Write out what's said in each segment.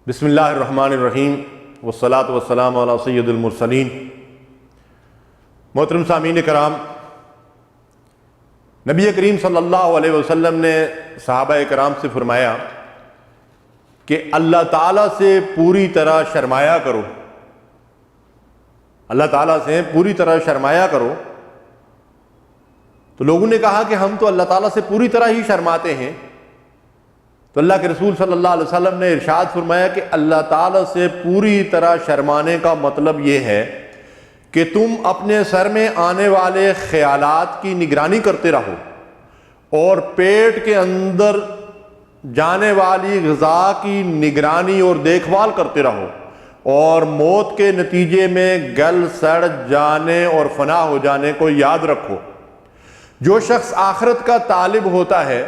بسم اللہ الرحمن الرحیم والصلاة والسلام علی سید المرسلین۔ محترم سامعین کرام، نبی کریم صلی اللہ علیہ وسلم نے صحابہ کرام سے فرمایا کہ اللہ تعالیٰ سے پوری طرح شرمایا کرو، اللہ تعالیٰ سے پوری طرح شرمایا کرو۔ تو لوگوں نے کہا کہ ہم تو اللہ تعالیٰ سے پوری طرح ہی شرماتے ہیں۔ تو اللہ کے رسول صلی اللہ علیہ وسلم نے ارشاد فرمایا کہ اللہ تعالیٰ سے پوری طرح شرمانے کا مطلب یہ ہے کہ تم اپنے سر میں آنے والے خیالات کی نگرانی کرتے رہو اور پیٹ کے اندر جانے والی غذا کی نگرانی اور دیکھ بھال کرتے رہو، اور موت کے نتیجے میں گل سڑ جانے اور فنا ہو جانے کو یاد رکھو۔ جو شخص آخرت کا طالب ہوتا ہے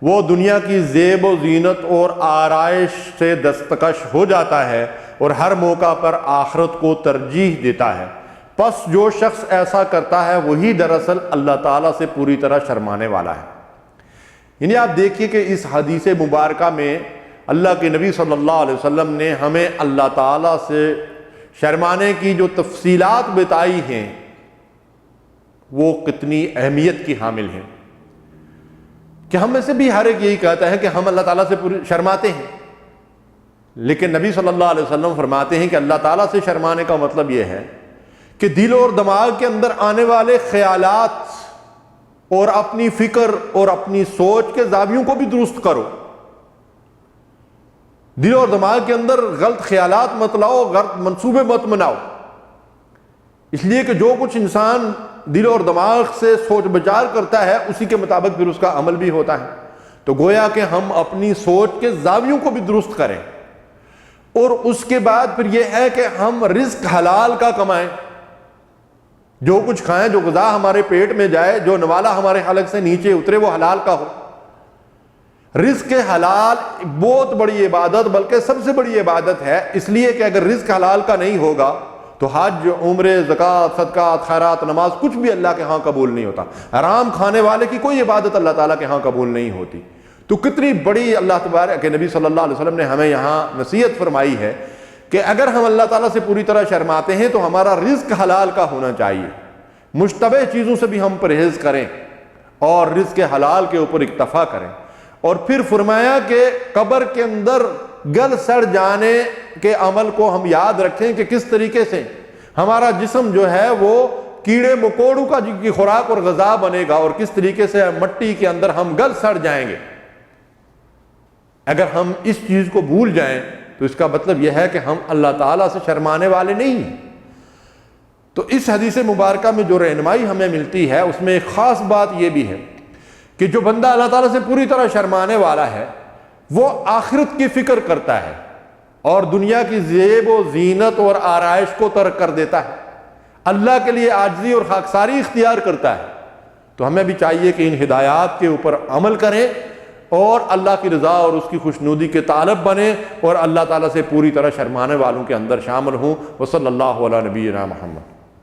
وہ دنیا کی زیب و زینت اور آرائش سے دستکش ہو جاتا ہے اور ہر موقع پر آخرت کو ترجیح دیتا ہے۔ پس جو شخص ایسا کرتا ہے وہی دراصل اللہ تعالیٰ سے پوری طرح شرمانے والا ہے۔ یعنی آپ دیکھیے کہ اس حدیث مبارکہ میں اللہ کے نبی صلی اللہ علیہ وسلم نے ہمیں اللہ تعالیٰ سے شرمانے کی جو تفصیلات بتائی ہیں وہ کتنی اہمیت کی حامل ہیں، کہ ہم میں سے بھی ہر ایک یہی کہتا ہے کہ ہم اللہ تعالیٰ سے شرماتے ہیں، لیکن نبی صلی اللہ علیہ وسلم فرماتے ہیں کہ اللہ تعالیٰ سے شرمانے کا مطلب یہ ہے کہ دل اور دماغ کے اندر آنے والے خیالات اور اپنی فکر اور اپنی سوچ کے زاویوں کو بھی درست کرو۔ دل اور دماغ کے اندر غلط خیالات مت لاؤ، غلط منصوبے مت بناؤ، اس لیے کہ جو کچھ انسان دل اور دماغ سے سوچ بچار کرتا ہے اسی کے مطابق پھر اس کا عمل بھی ہوتا ہے۔ تو گویا کہ ہم اپنی سوچ کے زاویوں کو بھی درست کریں، اور اس کے بعد پھر یہ ہے کہ ہم رزق حلال کا کمائیں، جو کچھ کھائیں، جو غذا ہمارے پیٹ میں جائے، جو نوالا ہمارے حلق سے نیچے اترے وہ حلال کا ہو۔ رزق حلال بہت بڑی عبادت، بلکہ سب سے بڑی عبادت ہے، اس لیے کہ اگر رزق حلال کا نہیں ہوگا تو حج، عمرے، زکوٰۃ، صدقات، خیرات، نماز کچھ بھی اللہ کے ہاں قبول نہیں ہوتا۔ حرام کھانے والے کی کوئی عبادت اللہ تعالیٰ کے ہاں قبول نہیں ہوتی۔ تو کتنی بڑی اللہ تبارک کے نبی صلی اللہ علیہ وسلم نے ہمیں یہاں نصیحت فرمائی ہے کہ اگر ہم اللہ تعالیٰ سے پوری طرح شرماتے ہیں تو ہمارا رزق حلال کا ہونا چاہیے، مشتبہ چیزوں سے بھی ہم پرہیز کریں اور رزق حلال کے اوپر اکتفا کریں۔ اور پھر فرمایا کہ قبر کے اندر گل سڑ جانے کے عمل کو ہم یاد رکھیں کہ کس طریقے سے ہمارا جسم جو ہے وہ کیڑے مکوڑوں کا کی خوراک اور غذا بنے گا، اور کس طریقے سے مٹی کے اندر ہم گل سڑ جائیں گے۔ اگر ہم اس چیز کو بھول جائیں تو اس کا مطلب یہ ہے کہ ہم اللہ تعالیٰ سے شرمانے والے نہیں ہیں۔ تو اس حدیث مبارکہ میں جو رہنمائی ہمیں ملتی ہے اس میں ایک خاص بات یہ بھی ہے کہ جو بندہ اللہ تعالیٰ سے پوری طرح شرمانے والا ہے وہ آخرت کی فکر کرتا ہے اور دنیا کی زیب و زینت اور آرائش کو ترک کر دیتا ہے، اللہ کے لیے عاجزی اور خاکساری اختیار کرتا ہے۔ تو ہمیں بھی چاہیے کہ ان ہدایات کے اوپر عمل کریں اور اللہ کی رضا اور اس کی خوشنودی کے طالب بنیں اور اللہ تعالیٰ سے پوری طرح شرمانے والوں کے اندر شامل ہوں۔ وصلی اللہ علی نبینا محمد۔